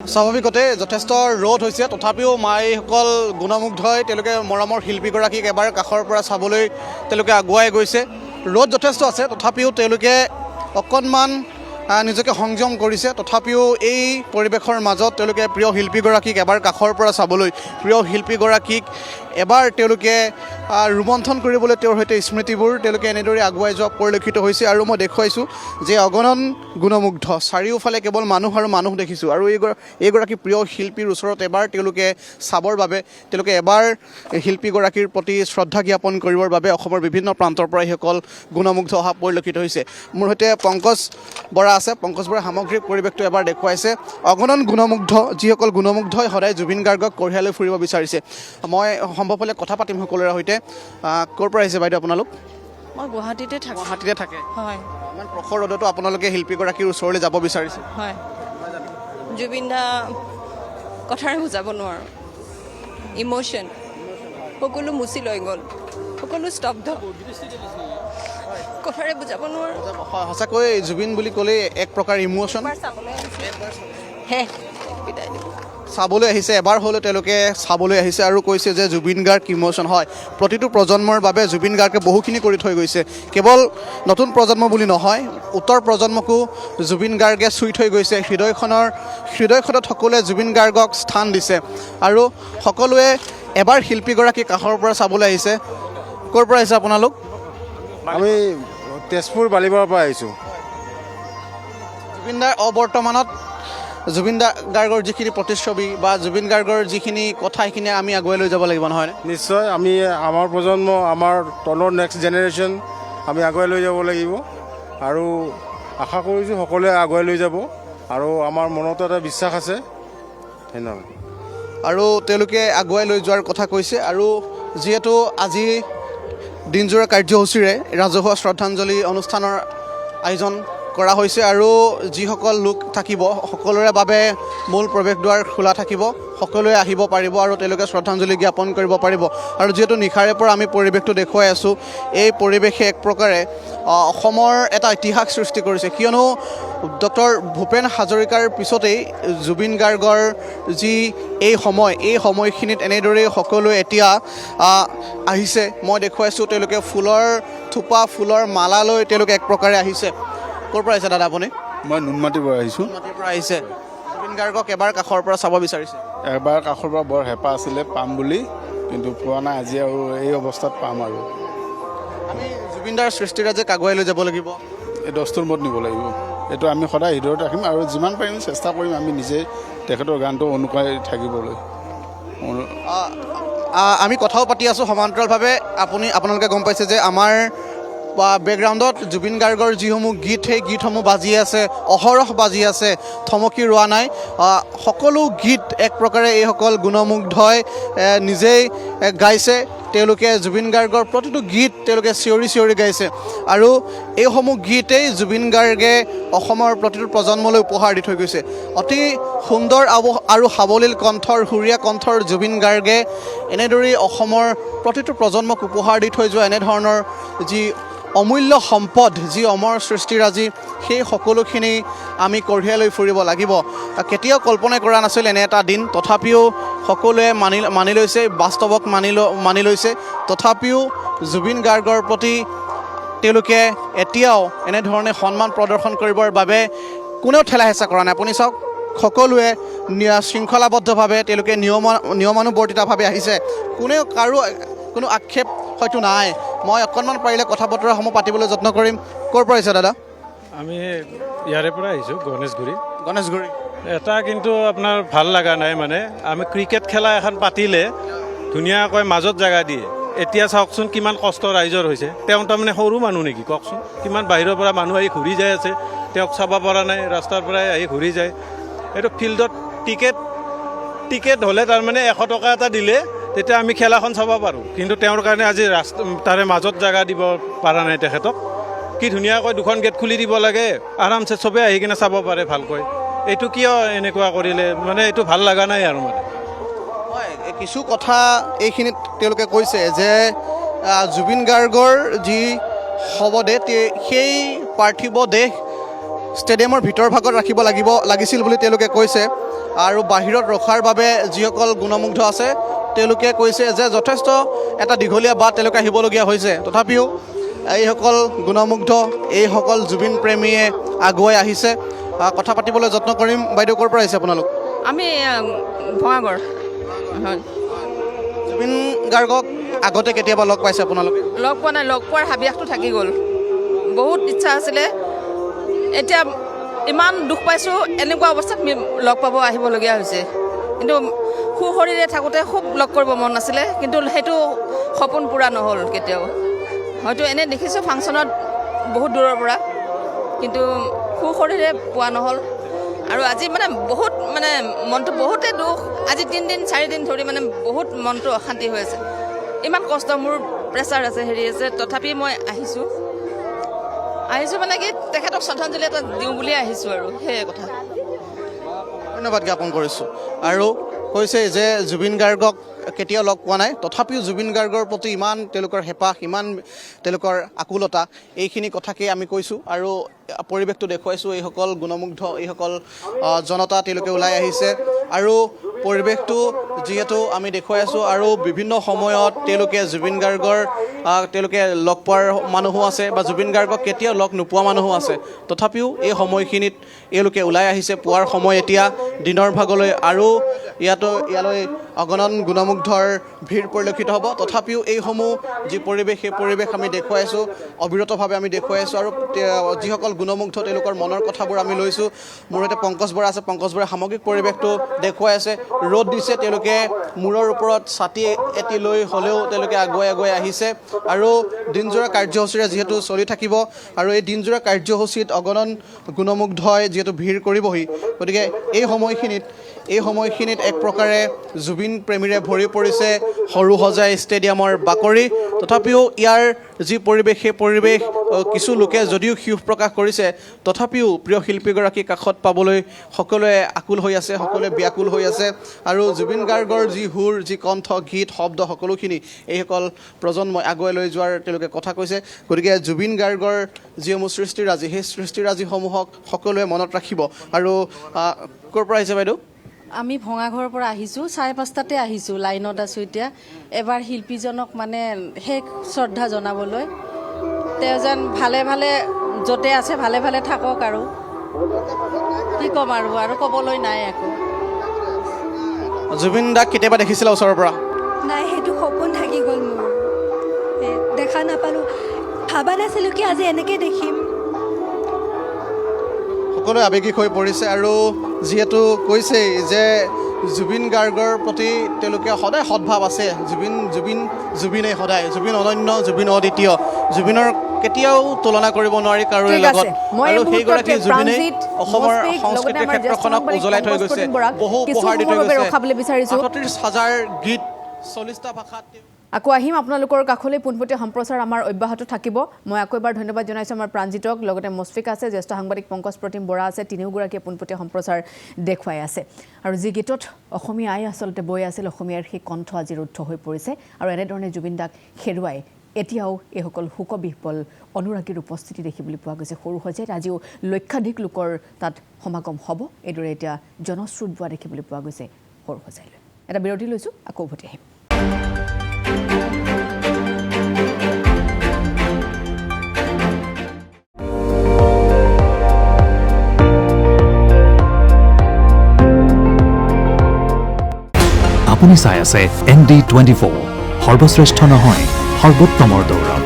স্বাভাৱিকতে যথেষ্ট ৰ'দ হৈছে তথাপিও মাইসকল গুণমুগ্ধই তেওঁলোকে মৰমৰ শিল্পীগৰাকীক এবাৰ কাষৰ পৰা চাবলৈ তেওঁলোকে আগুৱাই গৈছে। ৰ'দ যথেষ্ট আছে তথাপিও তেওঁলোকে অকণমান নিজকে সংযম কৰিছে। তথাপিও এই পৰিৱেশৰ মাজত তেওঁলোকে প্ৰিয় শিল্পীগৰাকীক এবাৰ কাষৰ পৰা চাবলৈ প্ৰিয় শিল্পীগৰাকীক এবাৰ তেওঁলোকে ৰোমন্থন কৰিবলৈ তেওঁৰ সৈতে স্মৃতিবোৰ তেওঁলোকে এনেদৰে আগুৱাই যোৱা পৰিলক্ষিত হৈছে। আৰু মই দেখুৱাইছোঁ যে অগণন গুণমুগ্ধ চাৰিওফালে কেৱল মানুহ আৰু মানুহ দেখিছোঁ। আৰু এইগৰাকী প্ৰিয় শিল্পীৰ ওচৰত এবাৰ তেওঁলোকে চাবৰ বাবে তেওঁলোকে এবাৰ শিল্পীগৰাকীৰ প্ৰতি শ্ৰদ্ধা জ্ঞাপন কৰিবৰ বাবে অসমৰ বিভিন্ন প্ৰান্তৰ পৰা এইসকল গুণমুগ্ধ অহা পৰিলক্ষিত হৈছে। মোৰ সৈতে পংকজ বৰা আছে। পংকজ বৰাই সামগ্ৰিক পৰিৱেশটো এবাৰ দেখুৱাইছে। অগণন গুণমুগ্ধ যিসকল গুণমুগ্ধই সদায় জুবিন গাৰ্গক কঢ়িয়াই ফুৰিব বিচাৰিছে। মই সম্ভৱ হ'লে কথা পাতিম সকলোৰে সৈতে। ক'ৰ পৰা আহিছে বাইদেউ আপোনালোক? মই গুৱাহাটীতে থাকোঁ। গুৱাহাটীতে থাকে? হয়। ইমান প্ৰখৰ ৰ'দতো আপোনালোকে শিল্পীগৰাকীৰ ওচৰলৈ যাব বিচাৰিছে? হয়। জুবিন দা কথাৰে বুজাব নোৱাৰোঁ। ইম'শ্যন সকলো মুচি লৈ গ'ল, সকলো স্তব্ধ, কথাৰে বুজাব নোৱাৰোঁ। সঁচাকৈ জুবিন বুলি ক'লেই এক প্ৰকাৰ ইম'শ্যন। বিদায় দিব। চাবলৈ আহিছে এবাৰ হ'লেও তেওঁলোকে চাবলৈ আহিছে আৰু কৈছে যে জুবিন গাৰ্গ ইম'শ্যন হয়। প্ৰতিটো প্ৰজন্মৰ বাবে জুবিন গাৰ্গে বহুখিনি কৰি থৈ গৈছে। কেৱল নতুন প্ৰজন্ম বুলি নহয়, উত্তৰ প্ৰজন্মকো জুবিন গাৰ্গে চুই থৈ গৈছে। হৃদয়খনত সকলোৱে জুবিন গাৰ্গক স্থান দিছে আৰু সকলোৱে এবাৰ শিল্পীগৰাকী কাষৰ পৰা চাবলৈ আহিছে। ক'ৰ পৰা আহিছে আপোনালোক? আমি তেজপুৰ বালিপাৰাৰ পৰা আহিছোঁ। জুবিন দাৰ অবৰ্তমানত জুবিন গাৰ্গৰ যিখিনি প্ৰতিচ্ছবি বা জুবিন গাৰ্গৰ যিখিনি কথা সেইখিনি আমি আগুৱাই লৈ যাব লাগিব নহয়? নিশ্চয় আমি আমাৰ প্ৰজন্ম, আমাৰ তলৰ নেক্সট জেনেৰেশ্যন আমি আগুৱাই লৈ যাব লাগিব আৰু আশা কৰিছোঁ সকলোৱে আগুৱাই লৈ যাব আৰু আমাৰ মনতো এটা বিশ্বাস আছে। ধন্যবাদ। আৰু তেওঁলোকে আগুৱাই লৈ যোৱাৰ কথা কৈছে। আৰু যিহেতু আজি দিনজোৰা কাৰ্যসূচীৰে ৰাজহুৱা শ্ৰদ্ধাঞ্জলি অনুষ্ঠানৰ আয়োজন কৰা হৈছে আৰু যিসকল লোক থাকিব সকলোৰে বাবে মূল প্ৰৱেশদ্বাৰ খোলা থাকিব, সকলোৱে আহিব পাৰিব আৰু তেওঁলোকে শ্ৰদ্ধাঞ্জলি জ্ঞাপন কৰিব পাৰিব। আৰু যিহেতু নিশাৰে পৰা আমি পৰিৱেশটো দেখুৱাই আছোঁ, এই পৰিৱেশে এক প্ৰকাৰে অসমৰ এটা ইতিহাস সৃষ্টি কৰিছে। কিয়নো ডক্টৰ ভূপেন হাজৰিকাৰ পিছতেই জুবিন গাৰ্গৰ যি এই সময়খিনিত এনেদৰেই সকলোৱে এতিয়া আহিছে। মই দেখুৱাইছোঁ তেওঁলোকে ফুলৰ থোপা, ফুলৰ মালা লৈ তেওঁলোকে এক প্ৰকাৰে আহিছে। ক'ৰ পৰা আহিছে দাদা আপুনি? মই নুনমাটিৰ পৰা আহিছোঁ। নুনমাটিৰ পৰা আহিছে। জুবিন গাৰ্গক এবাৰ কাষৰ পৰা চাব বিচাৰিছে? এবাৰ কাষৰ পৰা বৰ হেঁপাহ আছিলে পাম বুলি, কিন্তু পোৱা নাই। আজি আৰু এই অৱস্থাত পাম আৰু আমি জুবিন দাৰ সৃষ্টিৰাজক আগুৱাই লৈ যাব লাগিব। এই দস্তুৰ মত নিব লাগিব। এইটো আমি সদায় হৃদয়ত ৰাখিম আৰু যিমান পাৰিম চেষ্টা কৰিম আমি নিজে তেখেতৰ গানটো অনুকৰাই থাকিবলৈ। আমি কথাও পাতি আছোঁ সমান্তৰালভাৱে। আপোনালোকে গম পাইছে যে আমাৰ বেকগ্ৰাউণ্ডত জুবিন গাৰ্গৰ যিসমূহ গীত সেই গীতসমূহ বাজি আছে, অহৰহ বাজি আছে, থমকি ৰোৱা নাই। সকলো গীত এক প্ৰকাৰে এইসকল গুণমুগ্ধই নিজেই গাইছে। তেওঁলোকে জুবিন গাৰ্গৰ প্ৰতিটো গীত তেওঁলোকে চিঞৰি চিঞৰি গাইছে আৰু এইসমূহ গীতেই জুবিন গাৰ্গে অসমৰ প্ৰতিটো প্ৰজন্মলৈ উপহাৰ দি থৈ গৈছে। অতি সুন্দৰ আৰু সাৱলীল কণ্ঠৰ, সুৰীয়া কণ্ঠৰ জুবিন গাৰ্গে এনেদৰেই অসমৰ প্ৰতিটো প্ৰজন্মক উপহাৰ দি থৈ যোৱা এনেধৰণৰ যি অমূল্য সম্পদ, যি অমৰ সৃষ্টিৰাজি, সেই সকলোখিনি আমি কঢ়িয়াই লৈ ফুৰিব লাগিব। কেতিয়াও কল্পনা কৰা নাছিল এনে এটা দিন, তথাপিও সকলোৱে মানি লৈছে, বাস্তৱক মানি লৈছে। তথাপিও জুবিন গাৰ্গৰ প্ৰতি তেওঁলোকে এতিয়াও এনেধৰণে সন্মান প্ৰদৰ্শন কৰিবৰ বাবে কোনেও ঠেলা হেঁচা কৰা নাই। আপুনি চাওক, সকলোৱে শৃংখলাবদ্ধভাৱে তেওঁলোকে নিয়মানুৱৰ্তিতাভাৱে আহিছে। কাৰো কোনো আক্ষেপ হয়তো নাই। মই অকণমান পাৰিলে কথা বতৰাসমূহ পাতিবলৈ যত্ন কৰিম। ক'ৰ পৰা আহিছে দাদা? আমি ইয়াৰে পৰা আহিছোঁ, গণেশগুৰি। এটা কিন্তু আপোনাৰ ভাল লগা নাই, মানে আমি ক্ৰিকেট খেলা এখন পাতিলে ধুনীয়াকৈ মাজত জেগা দিয়ে। এতিয়া চাওকচোন কিমান কষ্ট ৰাইজৰ হৈছে। তেওঁ তাৰমানে সৰু মানুহ নেকি কওকচোন? কিমান বাহিৰৰ পৰা মানুহ আহি ঘূৰি যাই আছে, তেওঁক চাব পৰা নাই, ৰাস্তাৰ পৰাই আহি ঘূৰি যায়। এইটো ফিল্ডত টিকেট হ'লে তাৰমানে 100 টকা এটা দিলে তেতিয়া আমি খেলাখন চাব পাৰোঁ, কিন্তু তেওঁৰ কাৰণে আজি তাৰে মাজত জেগা দিব পৰা নাই তেখেতক। কি ধুনীয়াকৈ 2খন গেট খুলি দিব লাগে, আৰামছে চবেই আহি কিনে চাব পাৰে ভালকৈ। এইটো কিয় এনেকুৱা কৰিলে, মানে এইটো ভাল লগা নাই আৰু। মানে হয়, কিছু কথা এইখিনিত তেওঁলোকে কৈছে যে জুবিন গাৰ্গৰ যি শৱদেহ সেই পাৰ্থিৱ দেহ ষ্টেডিয়ামৰ ভিতৰ ভাগত ৰাখিব লাগিছিল বুলি তেওঁলোকে কৈছে আৰু বাহিৰত ৰখাৰ বাবে যিসকল গুণমুগ্ধ আছে তেওঁলোকে কৈছে যে যথেষ্ট এটা দীঘলীয়া বাট তেওঁলোকে আহিবলগীয়া হৈছে তথাপিও এইসকল গুণমুগ্ধ এইসকল জুবিন প্ৰেমীয়ে আগুৱাই আহিছে কথা পাতিবলৈ যত্ন কৰিম বাইদেউ ক'ৰ পৰা আহিছে আপোনালোক আমি ভঙাগড় হয় জুবিন গাৰ্গক আগতে কেতিয়াবা লগ পাইছে আপোনালোকে লগ পোৱা নাই লগ পোৱাৰ হাবিয়াসটো থাকি গ'ল বহুত ইচ্ছা আছিলে এতিয়া ইমান দুখ পাইছোঁ এনেকুৱা অৱস্থাত লগ পাব আহিবলগীয়া হৈছে কিন্তু সুশৰীৰে থাকোঁতে খুব লগ কৰিব মন নাছিলে কিন্তু সেইটো সপোন পূৰা নহ'ল কেতিয়াও হয়তো এনেই দেখিছোঁ ফাংচনত বহুত দূৰৰ পৰা কিন্তু সুশৰীৰে পোৱা নহ'ল আৰু আজি মানে বহুত মানে মনটো বহুতে দুখ আজি 3 দিন 4 দিন ধৰি মানে বহুত মনটো অশান্তি হৈ আছে ইমান কষ্ট মোৰ প্ৰেছাৰ আছে হেৰি আছে তথাপি মই আহিছোঁ মানে কি তেখেতক শ্ৰদ্ধাঞ্জলি এটা দিওঁ বুলিয়ে আহিছোঁ আৰু সেয়ে কথা ধন্যবাদ জ্ঞাপন কৰিছোঁ আৰু কৈছে যে জুবিন গাৰ্গক কেতিয়াও লগ পোৱা নাই তথাপিও জুবিন গাৰ্গৰ প্ৰতি ইমান তেওঁলোকৰ হেঁপাহ ইমান তেওঁলোকৰ আকুলতা এইখিনি কথাকেই আমি কৈছোঁ আৰু পৰিৱেশটো দেখুৱাইছোঁ এইসকল গুণমুগ্ধ এইসকল জনতা তেওঁলোকে ওলাই আহিছে আৰু পৰিৱেশটো যিহেতু আমি দেখুৱাই আছোঁ আৰু বিভিন্ন সময়ত তেওঁলোকে জুবিন গাৰ্গৰ তেওঁলোকে লগ পোৱাৰ মানুহো আছে বা জুবিন গাৰ্গক কেতিয়াও লগ নোপোৱা মানুহো আছে তথাপিও এই সময়খিনিত এওঁলোকে ওলাই আহিছে পোৱাৰ সময় এতিয়া দিনৰ ভাগলৈ আৰু ইয়ালৈ অগণন গুণমুগ্ধৰ ভিৰ পৰিলক্ষিত হ'ব তথাপিও এইসমূহ যি পৰিৱেশ সেই পৰিৱেশ আমি দেখুৱাইছোঁ অবিৰতভাৱে আমি দেখুৱাইছোঁ আৰু যিসকল গুণমুগ্ধ তেওঁলোকৰ মনৰ কথাবোৰ আমি লৈছোঁ মোৰ সৈতে পংকজ বৰা আছে পংকজ বৰাই সামগ্ৰিক পৰিৱেশটো দেখুৱাই আছে ৰ'দ দিছে তেওঁলোকে মূৰৰ ওপৰত ছাতি এটি লৈ হ'লেও তেওঁলোকে আগুৱাই আহিছে আৰু দিনজোৰা কাৰ্যসূচীৰে যিহেতু চলি থাকিব আৰু এই দিনজোৰা কাৰ্যসূচীত অগণন গুণমুগ্ধই যিহেতু ভিৰ কৰিবহি গতিকে এই সময়খিনিত এক প্ৰকাৰে জুবিন প্ৰেমীৰে ভৰি পৰিছে সৰুসজাই ষ্টেডিয়ামৰ বাকৰি তথাপিও ইয়াৰ যি পৰিৱেশ সেই পৰিৱেশ কিছু লোকে যদিও ক্ষোভ প্ৰকাশ কৰিছে তথাপিও প্ৰিয় শিল্পীগৰাকীৰ কাষত পাবলৈ সকলোৱে আকুল হৈ আছে সকলোৱে ব্যাকুল হৈ আছে আৰু জুবিন গাৰ্গৰ যি সুৰ যি কণ্ঠ গীত শব্দ সকলোখিনি এইসকল প্ৰজন্মই আগুৱাই লৈ যোৱাৰ তেওঁলোকে কথা কৈছে গতিকে জুবিন গাৰ্গৰ যিসমূহ সৃষ্টিৰাজি সেই সৃষ্টিৰাজিসমূহক সকলোৱে মনত ৰাখিব আৰু ক'ৰ পৰা আহিছে বাইদেউ আমি ভঙাঘৰৰ পৰা আহিছোঁ 5:30 আহিছোঁ লাইনত আছোঁ এতিয়া এবাৰ শিল্পীজনক মানে শেষ শ্ৰদ্ধা জনাবলৈ তেওঁ যেন ভালে ভালে য'তে আছে ভালে ভালে থাকক আৰু কি ক'ম আৰু ক'বলৈ নাই একো জুবিন দাক কেতিয়াবা দেখিছিলা ওচৰৰ পৰা নাই সেইটো সপোন থাকি গ'ল মোৰ দেখা নাপালোঁ ভাবা নাছিলোঁ কি আজি এনেকৈ দেখিম সকলোৱে আৱেগিক হৈ পৰিছে আৰু যিহেতু কৈছেই যে জুবিন গাৰ্গৰ প্ৰতি তেওঁলোকে সদায় সদ্ভাৱ আছে জুবিনেই সদায় জুবিন অনন্য জুবিন অদ্বিতীয় জুবিনৰ কেতিয়াও তুলনা কৰিব নোৱাৰি কাৰোৰে লগত আৰু সেইগৰাকী জুবিনেই অসমৰ সংস্কৃতিৰ ক্ষেত্ৰখনক উজ্বলাই থৈ গৈছে বহু উপহাৰ দি থৈ গৈছে ৩৮,০০০ গীত ৪০টা ভাষাত আকৌ আহিম আপোনালোকৰ কাষলৈ পোনপটীয়া সম্প্ৰচাৰ আমাৰ অব্যাহত থাকিব মই আকৌ এবাৰ ধন্যবাদ জনাইছোঁ আমাৰ প্ৰাঞ্জিতক লগতে মুছফিকা আছে জ্যেষ্ঠ সাংবাদিক পংকজ প্ৰতিম বৰা আছে তিনিওগৰাকীয়ে পোনপটীয়া সম্প্ৰচাৰ দেখুৱাই আছে আৰু যি গীতত অসমীয়া আই আচলতে বৈ আছিল অসমীয়াৰ সেই কণ্ঠ আজি ৰুদ্ধ হৈ পৰিছে আৰু এনেধৰণে জুবিন দাক হেৰুৱাই এতিয়াও এইসকল শোকবিহ্বল অনুৰাগীৰ উপস্থিতি দেখিবলৈ পোৱা গৈছে সৰুসজাইত আজিও লক্ষাধিক লোকৰ তাত সমাগম হ'ব এইদৰে এতিয়া জনশ্ৰুত বোৱা দেখিবলৈ পোৱা গৈছে সৰুসজাইলৈ এটা বিৰতি লৈছোঁ আকৌ উভতি আহিম আপুনি চাই আছে ND24 সৰ্বশ্ৰেষ্ঠ নহয় সৰ্বোত্তমৰ দৌৰত